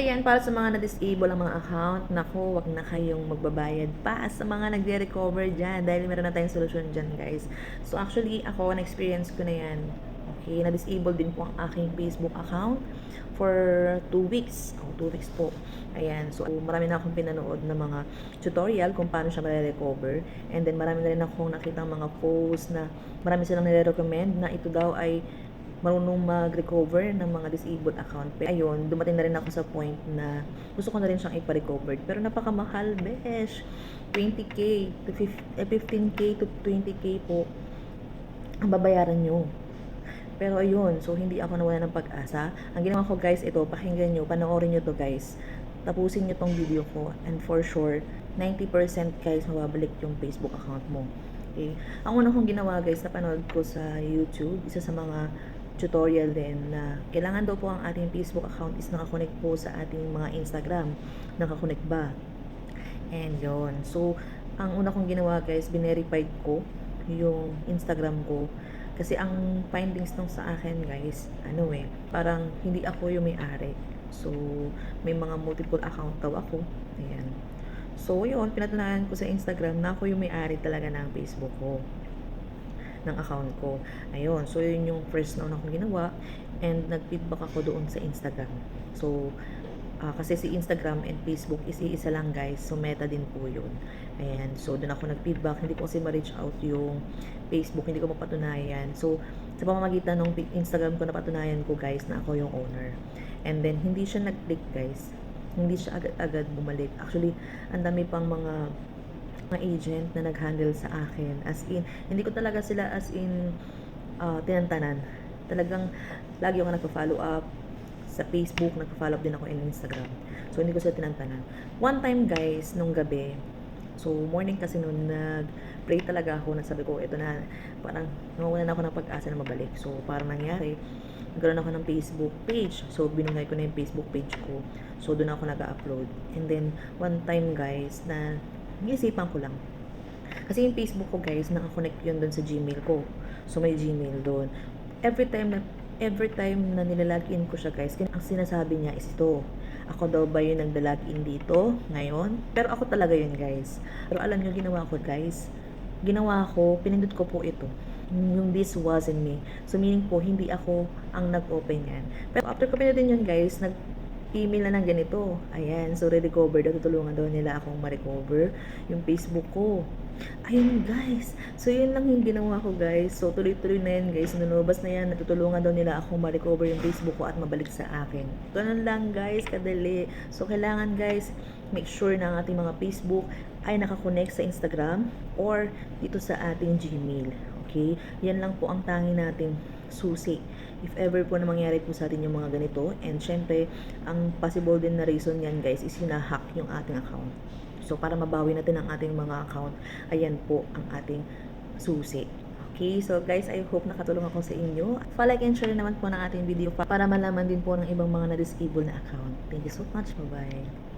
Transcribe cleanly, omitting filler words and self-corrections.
Ayan, para sa mga na-disable ang mga account, naku, wag na kayong magbabayad pa sa mga nagre-recover dyan dahil meron na tayong solusyon dyan, guys. So, actually, ako, na-experience ko na yan. Okay, na-disable din po ang aking Facebook account for 2 weeks. 2 weeks po. Ayan, so marami na akong pinanood na mga tutorial kung paano siya ma-recover. And then, marami na rin akong nakitang mga posts na marami silang nire-recommend na ito daw ay marunong mag-recover ng mga disabled account. Pero ayun, dumating na rin ako sa point na gusto ko na rin siyang ipa-recover. Pero napakamahal, besh. 20k to 15k to 20k po ang babayaran nyo. Pero ayun, so hindi ako nawala ng pag-asa. Ang ginawa ko guys, ito, pakinggan nyo, panoorin nyo to guys. Tapusin nyo tong video ko and for sure, 90% guys mababalik yung Facebook account mo. Okay? Ang una kong ginawa guys, napanood ko sa YouTube, isa sa mga tutorial din na kailangan daw po ang ating Facebook account is nakakonect po sa ating mga Instagram. Nakakonect ba? And yon. So, ang una kong ginawa guys, binerified ko yung Instagram ko. Kasi ang findings nung sa akin guys, parang hindi ako yung may-ari. So, may mga multiple account daw ako. Ayan. So, yun, pinatunayan ko sa Instagram na ako yung may-ari talaga ng Facebook ko, ng account ko. Ayun, so yun yung first na una kong ginawa and nag-feedback ako doon sa Instagram. So, kasi si Instagram and Facebook is iisa lang guys, so Meta din po yun. Ayan, so doon ako nag-feedback, hindi ko kasi ma-reach out yung Facebook, hindi ko mapatunayan. So, sa pamamagitan ng Instagram ko, napatunayan ko guys na ako yung owner. And then, hindi siya nag-click guys. Hindi siya agad-agad bumalik. Actually, ang dami pang mga agent na nag-handle sa akin. As in, hindi ko talaga sila as in tinantanan. Talagang lagi ako nagpa-follow up sa Facebook, nagpa-follow up din ako in Instagram. So, hindi ko sila tinantanan. One time guys, nung gabi, so morning kasi noon, nag-pray talaga ako, nagsabi ko, ito na, parang nawawalan ako ng pag-asa na mabalik. So, parang nangyari, nagkaroon ako ng Facebook page. So, binungay ko na yung Facebook page ko. So, doon ako nag-upload. And then, one time guys, na naisipan ko lang. Kasi yung Facebook ko guys, nakakonect yun doon sa Gmail ko. So may Gmail doon. Every time na nilalagin ko siya guys, ang sinasabi niya is ito. Ako daw ba yung nagda-login dito ngayon? Pero ako talaga yun guys. Pero alam niyo ginawa ko guys. Ginawa ko, pinindot ko po ito. Yung this wasn't me. So meaning po, hindi ako ang nag-open yan. Pero after ko pinindot yun guys, email na ng ganito. Ayan, so re-recover daw, tutulungan daw nila akong ma-recover yung Facebook ko. Ayun guys, so yun lang yung ginawa ko guys. So tuloy-tuloy na yan guys, nunubas na yan, natutulungan daw nila akong ma-recover yung Facebook ko at mabalik sa akin. Ganun lang guys, kadali. So kailangan guys, make sure na ang ating mga Facebook ay nakakonect sa Instagram or dito sa ating Gmail. Okay? Yan lang po ang tangi nating susi if ever po na mangyari po sa atin yung mga ganito. And syempre, ang possible din na reason yan guys is hinahack yung ating account. So para mabawi natin ang ating mga account, ayan po ang ating susi. Okay, so guys, I hope nakatulong ako sa inyo. Pa-like and share naman po ng ating video para malaman din po ng ibang mga na-disable na account. Thank you so much. Bye-bye.